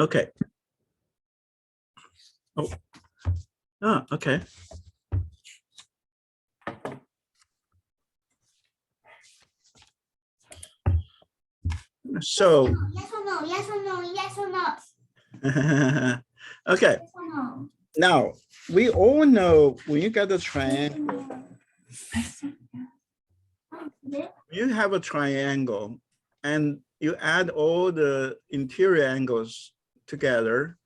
Okay. Oh, okay. So yes or no, yes or no, yes or no. okay. Yes or no. Now we all know when you get a triangle, you have a triangle and you add all the interior angles together,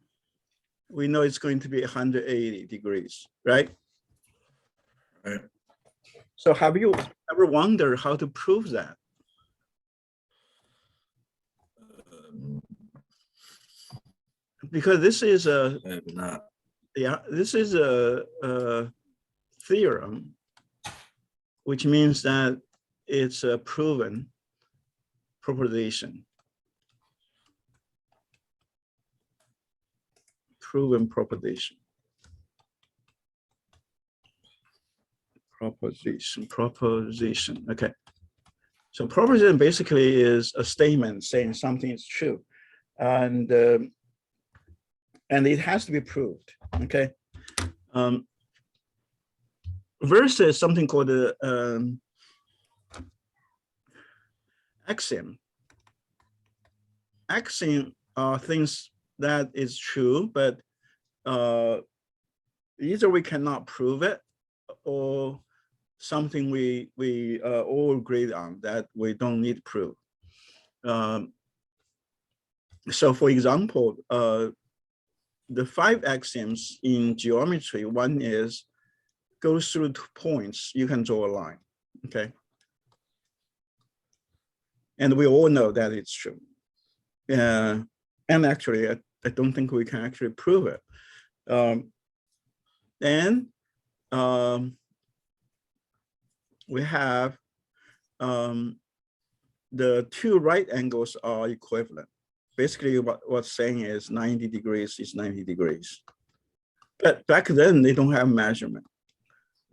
we know it's going to be 180 degrees, right? Right. So have you ever wondered how to prove that? Because this is a this is a theorem, which means that it's a proven proposition. Proven proposition. Proposition. Okay. So proposition basically is a statement saying something is true, and it has to be proved. Okay. Versus something called the axiom. Axiom are things that is true, but either we cannot prove it, or something we all agreed on that we don't need to prove. So for example, the 5 axioms in geometry, one is goes through 2 points, you can draw a line, okay? And we all know that it's true. And actually, I don't think we can actually prove it. Then we have the 2 right angles are equivalent. Basically, what's saying is 90 degrees is 90 degrees. But back then, they don't have measurement.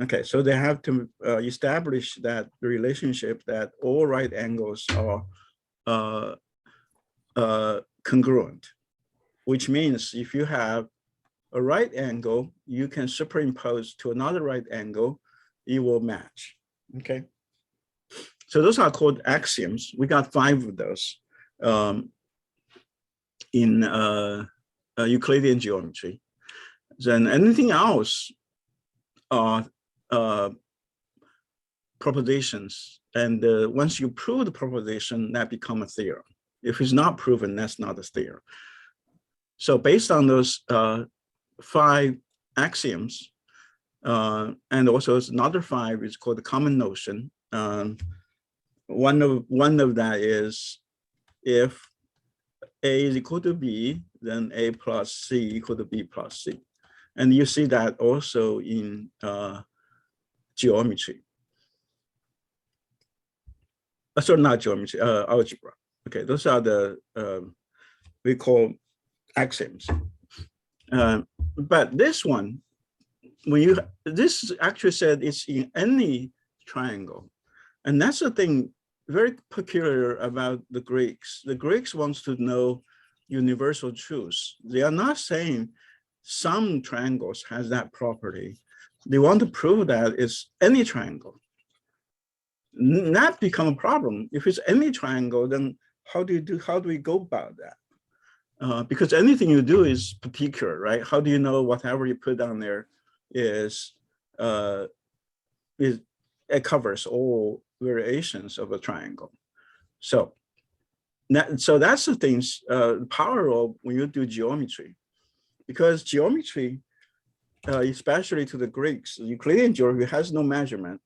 Okay, so they have to establish that relationship that all right angles are congruent, which means if you have a right angle, you can superimpose to another right angle, it will match. Okay, so those are called axioms. We got 5 of those in Euclidean geometry. Then anything else are propositions, and once you prove the proposition, that becomes a theorem. If it's not proven, that's not a theorem. So based on those 5 axioms, and also another 5 is called the common notion. One of that is if A is equal to B, then A plus C equal to B plus C. And you see that also in geometry. Sorry, not geometry, algebra. Okay, those are the we call axioms. But this one, this actually said it's in any triangle. And that's the thing very peculiar about the Greeks. The Greeks wants to know universal truths. They are not saying some triangles has that property. They want to prove that it's any triangle. That become a problem. If it's any triangle, then how do we go about that? Because anything you do is particular, right? How do you know whatever you put down there it covers all variations of a triangle? So that's the things, power of when you do geometry, because geometry, especially to the Greeks, Euclidean geometry has no measurement.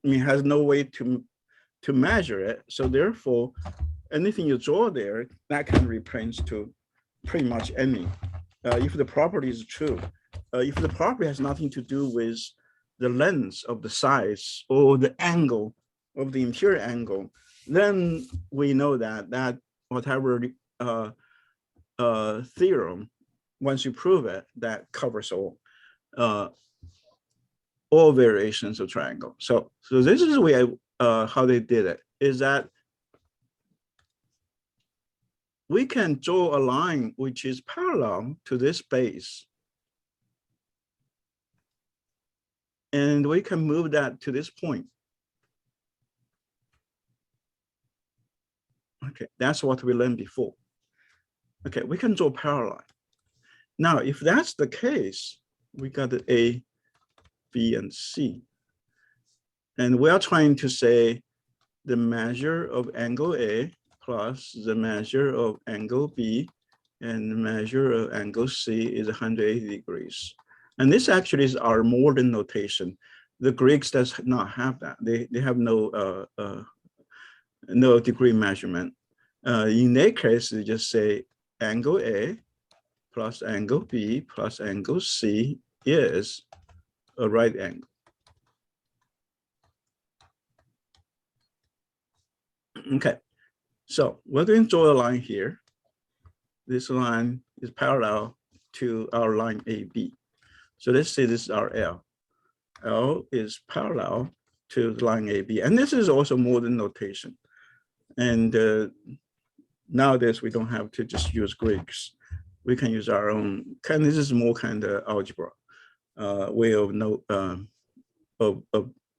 I mean, has no way to measure it. So therefore, anything you draw there, that can represent to pretty much any. If the property is true, if the property has nothing to do with the length of the size or the angle of the interior angle, then we know that whatever theorem, once you prove it, that covers all variations of triangle. So this is the way how they did it, is that we can draw a line which is parallel to this base. And we can move that to this point. Okay, that's what we learned before. Okay, we can draw parallel. Now, if that's the case, we got the A, B, and C. And we are trying to say the measure of angle A plus the measure of angle B and the measure of angle C is 180 degrees. And this actually is our modern notation. The Greeks does not have that. They have no degree measurement. In their case, they just say angle A plus angle B plus angle C is a right angle. Okay, so we're going to draw a line here. This line is parallel to our line AB. So let's say this is our L. L is parallel to the line AB. And this is also modern notation. And nowadays, we don't have to just use Greeks. We can use our own, this is more kind of algebra way of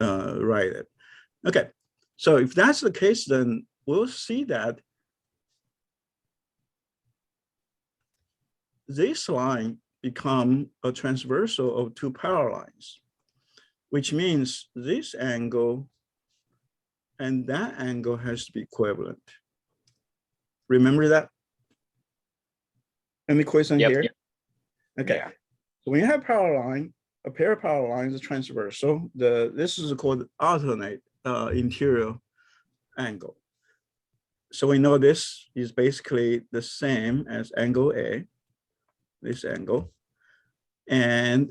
write it. Okay, so if that's the case, then we'll see that this line become a transversal of two parallel lines, which means this angle and that angle has to be equivalent. Remember that? Any question here? Yep. Okay. Yeah. So when you have parallel line, a pair of parallel lines is transversal. This is called alternate interior angle. So we know this is basically the same as angle A, this angle. And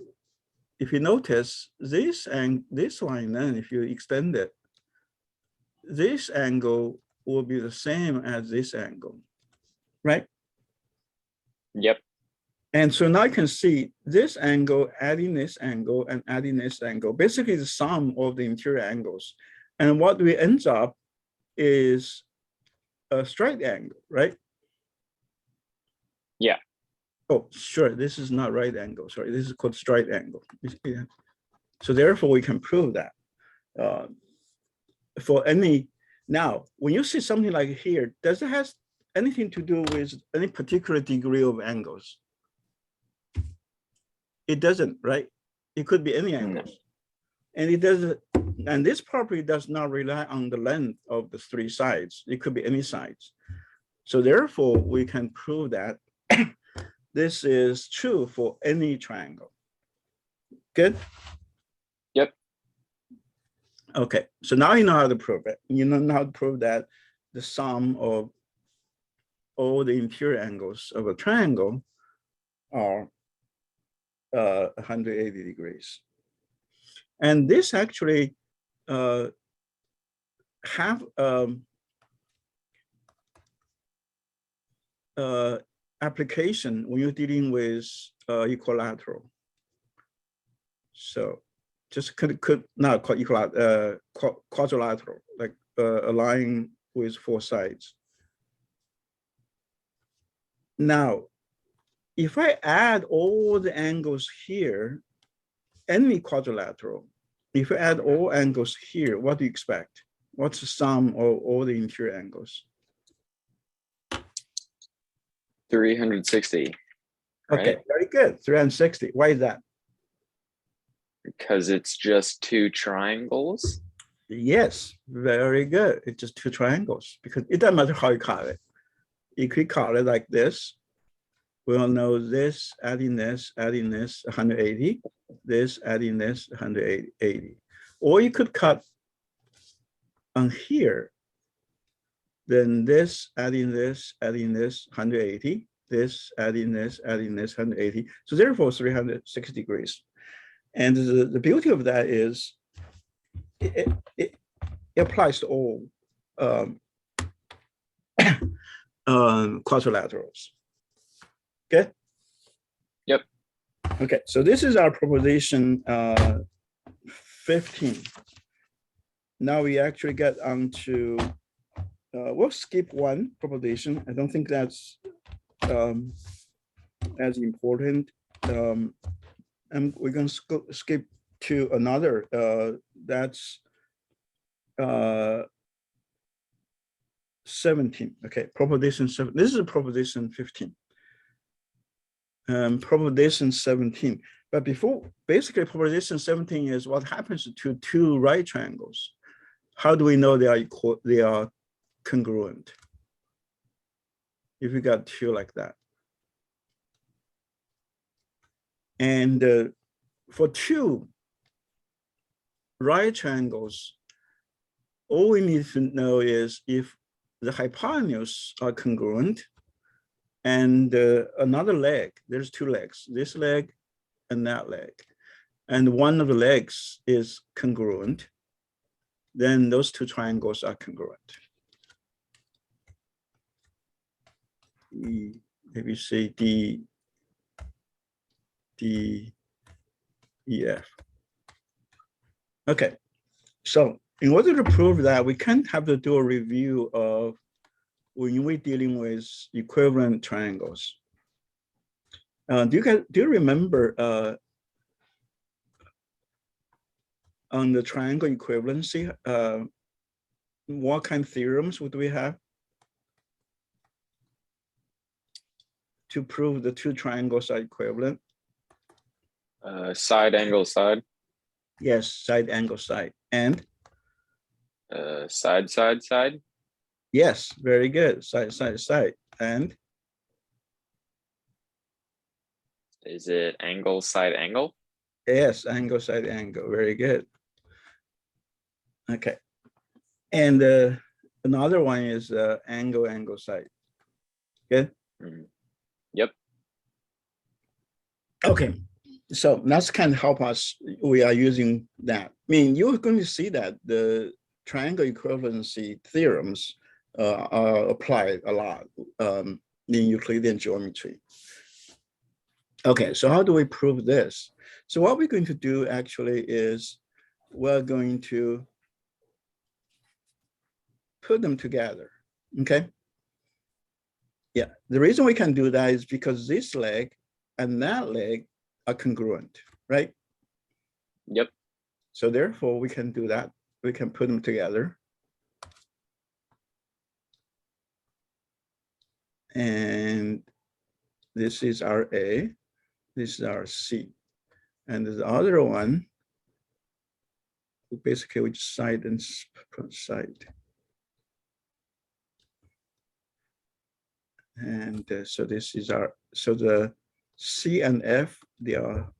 if you notice this line, then if you extend it, this angle will be the same as this angle, right? Yep. And so now you can see this angle, adding this angle and adding this angle, basically the sum of the interior angles. And what we end up is a straight angle, right? Yeah. Oh, sure, this is not right angle, sorry, this is called straight angle. So therefore we can prove that for any, now, when you see something like here, does it have anything to do with any particular degree of angles? It doesn't, right? It could be any angles. And it doesn't, and this property does not rely on the length of the three sides. It could be any sides. So therefore, we can prove that this is true for any triangle. Good? Yep. Okay, so now you know how to prove it. You know how to prove that the sum of all the interior angles of a triangle are 180 degrees. And this actually have application when you're dealing with equilateral. So just could not call equilateral, quadrilateral, like a line with four sides. Now, if I add all the angles here, any quadrilateral, if I add all angles here, what do you expect? What's the sum of all the interior angles? 360. Right? Okay, very good. 360. Why is that? Because it's just two triangles. Yes, very good. It's just two triangles because it doesn't matter how you call it. If we call it like this, we'll know this, adding this, 180, this, adding this, 180. Or you could cut on here, then this, adding this, 180, this, adding this, 180. So therefore, 360 degrees. And the beauty of that is it applies to all quadrilaterals. Okay? Yep. Okay, so this is our proposition 15. Now we actually get on to we'll skip one proposition. I don't think that's as important. And we're going to skip to another. That's 17. Okay, proposition 7. This is a proposition 15. Proposition 17. But before, basically, proposition 17 is what happens to two right triangles. How do we know they are equal? They are congruent. If you got two like that. And for two right triangles, all we need to know is if the hypotenuse are congruent and another leg, there's two legs, this leg and that leg, and one of the legs is congruent, then those two triangles are congruent. Maybe say D, E, F. Okay, so in order to prove that, we can't have to do a review of when we're dealing with equivalent triangles. Do you remember on the triangle equivalency, what kind of theorems would we have to prove the two triangles are equivalent? Side angle side. Yes, side angle side. And? Side side side. Yes, very good. Side side side. And? Is it angle side angle? Yes, angle side angle. Very good. Okay. And another one is angle angle side. Good. Yep. Okay. So that's kind of help us. We are using that. I mean, you're going to see that the triangle equivalency theorems are applied a lot in Euclidean geometry. Okay, so how do we prove this? So what we're going to do actually is we're going to put them together. Okay. Yeah, the reason we can do that is because this leg and that leg are congruent, right? Yep. So therefore we can do that. We can put them together. And this is our A, this is our C. And the other one, basically which side and side. And so this is our, so the C and F, they are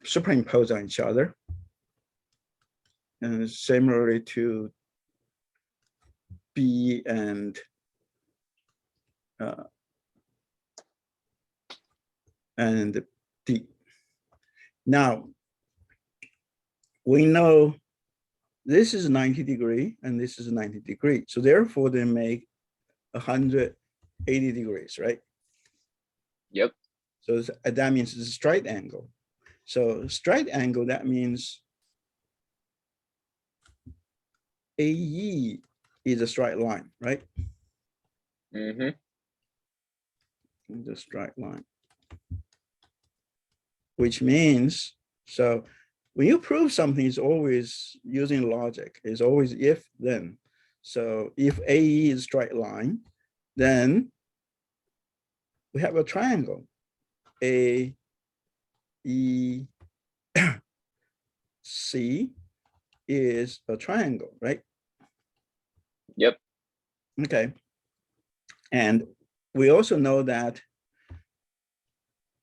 superimposed on each other. And similarly to B and D. Now, we know this is 90 degree and this is 90 degree. So therefore they make 180 degrees, right? Yep. So that means it's a straight angle. So straight angle, that means AE is a straight line, right? Mm-hmm. The straight line. Which means, so when you prove something, it's always using logic. It's always if, then. So if AE is a straight line, then we have a triangle. A, E, C is a triangle, right? Yep. Okay. And we also know that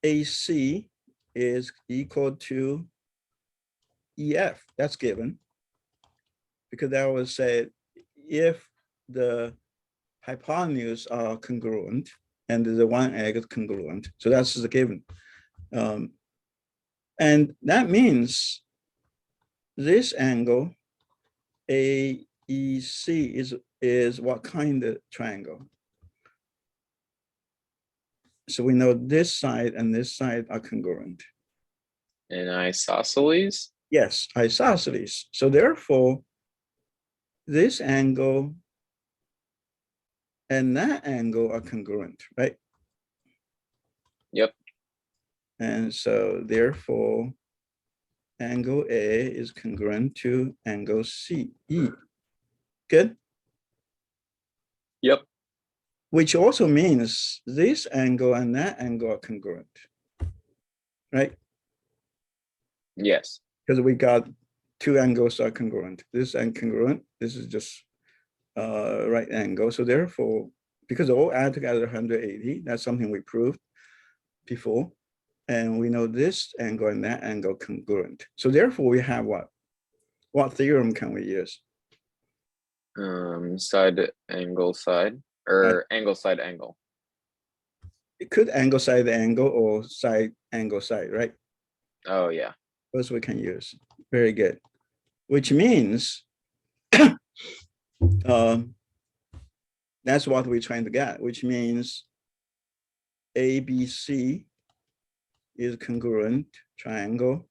AC is equal to EF. That's given. Because that would say if the hypotenuse are congruent and the one egg is congruent. So that's the given. And that means this angle AEC is what kind of triangle? So we know this side and this side are congruent. And isosceles? Yes, isosceles. So therefore, this angle and that angle are congruent, right? Yep. And so therefore, angle A is congruent to angle CE. Good. Yep. Which also means this angle and that angle are congruent, right? Yes. Because we got two angles are congruent. This and congruent, this is just right angle. So therefore, because all add together 180, that's something we proved before. And we know this angle and that angle congruent. So therefore we have what? What theorem can we use? Side angle side, or angle side angle. It could angle side angle or side angle side, right? Oh yeah. Those we can use. Very good. Which means that's what we're trying to get, which means ABC is congruent triangle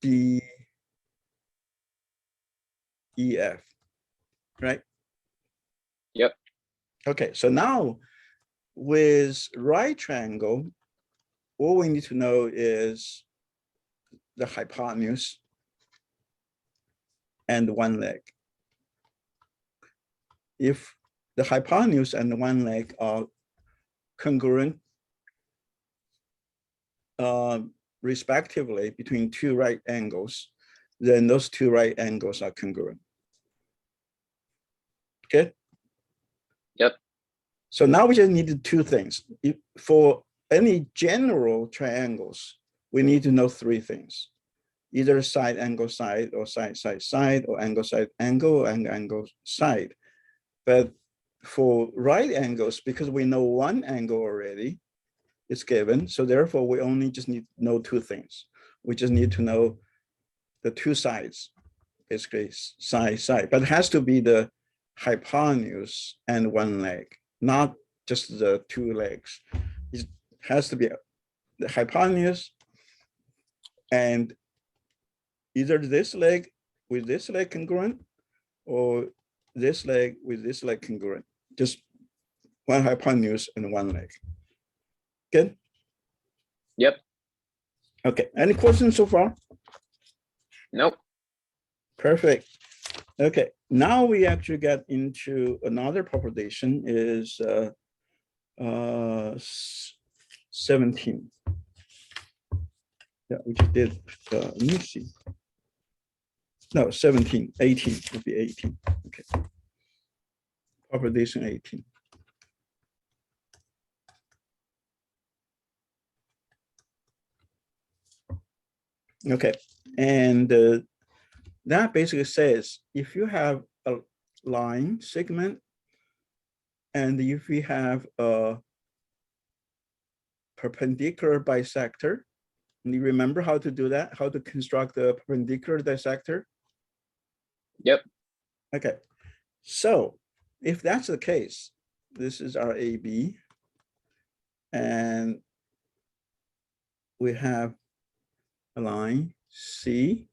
DEF, right? Yep. Okay, so now with right triangle, all we need to know is the hypotenuse and one leg. If the hypotenuse and the one leg are congruent respectively between two right angles, then those two right angles are congruent. Okay. Yep. So now we just need two things. For any general triangles, we need to know three things: either side angle side, or side side side, or angle side angle, and angle side. But for right angles, because we know one angle already, it's given. So therefore, we only just need to know two things. We just need to know the two sides, basically side, side. But it has to be the hypotenuse and one leg, not just the two legs. It has to be the hypotenuse and either this leg with this leg congruent, or this leg with this leg congruent. Just one hypotenuse and one leg. Good? Yep. Okay, any questions so far? Nope. Perfect. Okay, now we actually get into another proposition is 17. Yeah, we just did, let me see. No, 17, 18 would be 18. Okay. Proposition 18. Okay, and that basically says if you have a line segment and if we have a perpendicular bisector, and you remember how to do that, how to construct a perpendicular bisector? Yep. Okay, so if that's the case, this is our AB, and we have a line C,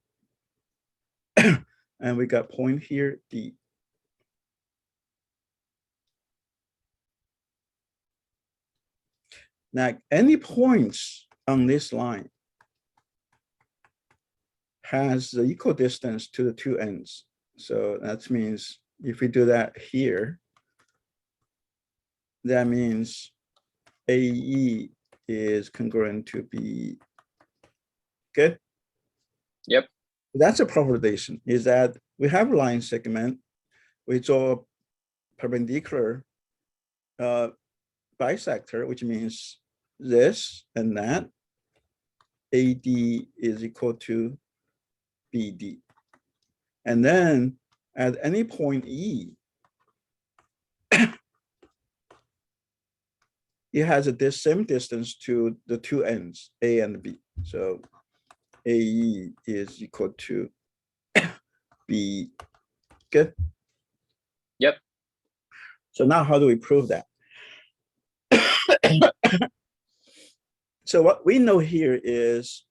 and we got point here D. Now, any points on this line has the equal distance to the two ends. So that means if we do that here, that means AE is congruent to B. Good? Yep. That's a proposition, is that we have a line segment, we draw perpendicular bisector, which means this and that. AD is equal to BD. And then at any point E, it has a same distance to the two ends, A and B. So AE is equal to B. Good? Yep. So now how do we prove that? So what we know here is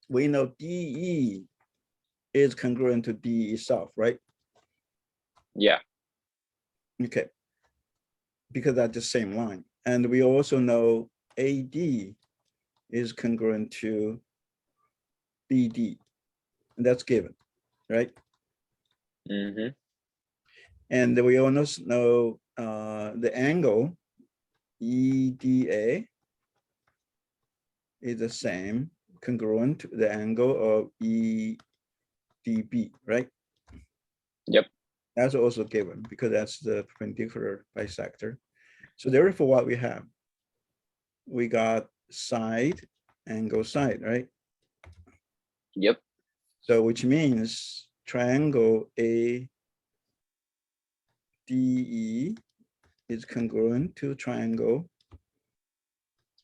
we know DE is congruent to D itself, right? Yeah. Okay, because that's the same line. And we also know AD is congruent to BD, and that's given, right? Mm-hmm. And we also know the angle EDA is the same, congruent to the angle of EDB, right? Yep. That's also given because that's the perpendicular bisector. So therefore what we have, we got side, angle, side, right? Yep. So which means triangle ADE is congruent to triangle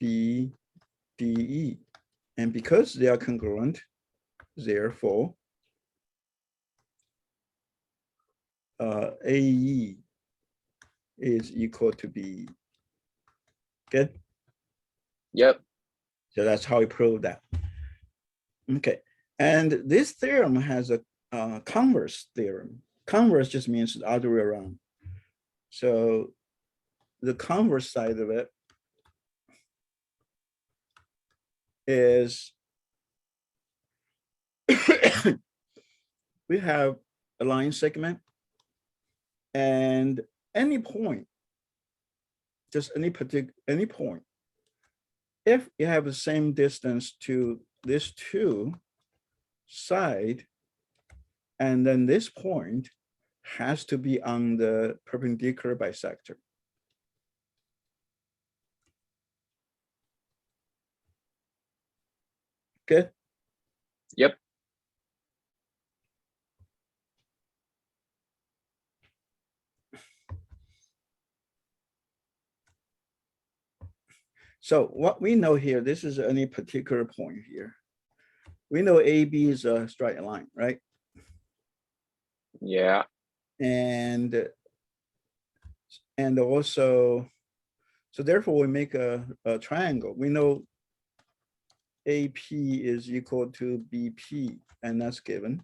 BDE. And because they are congruent, therefore, AE is equal to B. Good? Yep. So that's how we prove that. Okay. And this theorem has a converse theorem. Converse just means the other way around. So the converse side of it is we have a line segment and any point, just any point, if you have the same distance to this two side, and then this point has to be on the perpendicular bisector. Good? Yep. So what we know here, this is any particular point here. We know AB is a straight line, right? Yeah. And also, so therefore we make a triangle. We know AP is equal to BP, and that's given.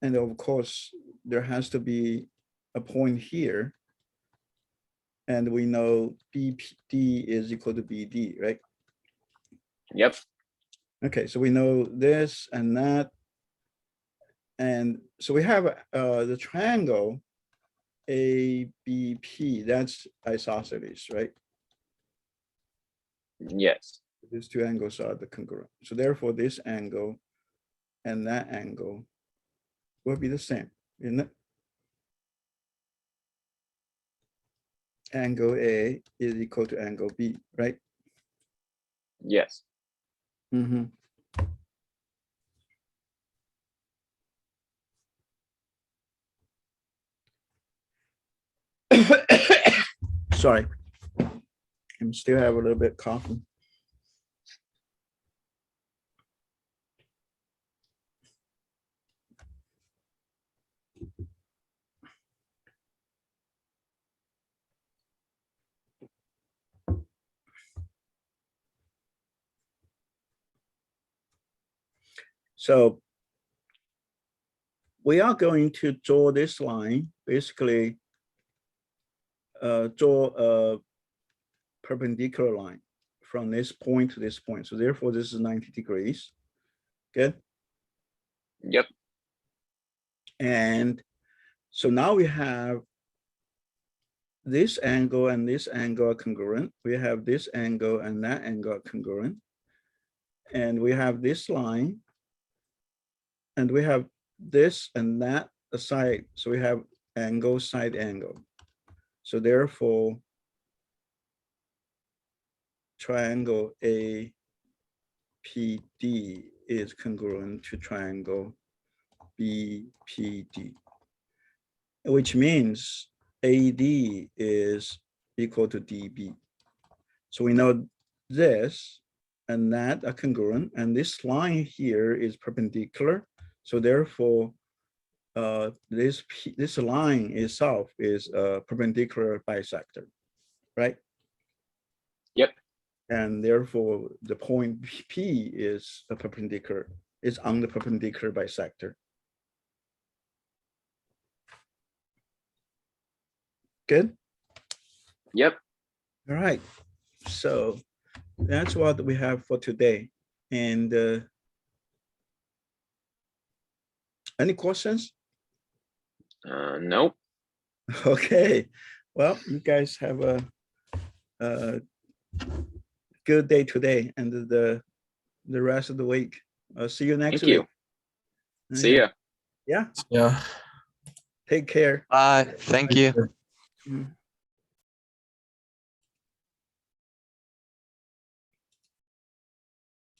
And of course, there has to be a point here. And we know BD is equal to BD, right? Yep. Okay, so we know this and that. And so we have the triangle ABP, that's isosceles, right? Yes. These two angles are the congruent. So therefore, this angle and that angle will be the same, isn't it? Angle A is equal to angle B, right? Yes. Mm-hmm. Sorry, I'm still have a little bit coughing. So we are going to draw this line, basically draw a perpendicular line from this point to this point. So therefore, this is 90 degrees. Good. Yep. And so now we have this angle and this angle are congruent. We have this angle and that angle are congruent. And we have this line. And we have this and that aside. So we have angle, side angle. So therefore, triangle APD is congruent to triangle BPD, which means AD is equal to DB. So we know this and that are congruent, and this line here is perpendicular. So therefore, this line itself is a perpendicular bisector, right? Yep. And therefore, the point P is a perpendicular is on the perpendicular bisector. Good. Yep. All right. So that's what we have for today. And any questions? Nope. Okay. Well, you guys have a good day today and the rest of the week. I'll see you next Thank you. week. See ya. Yeah. Yeah. Take care. Bye. Thank you. Mm.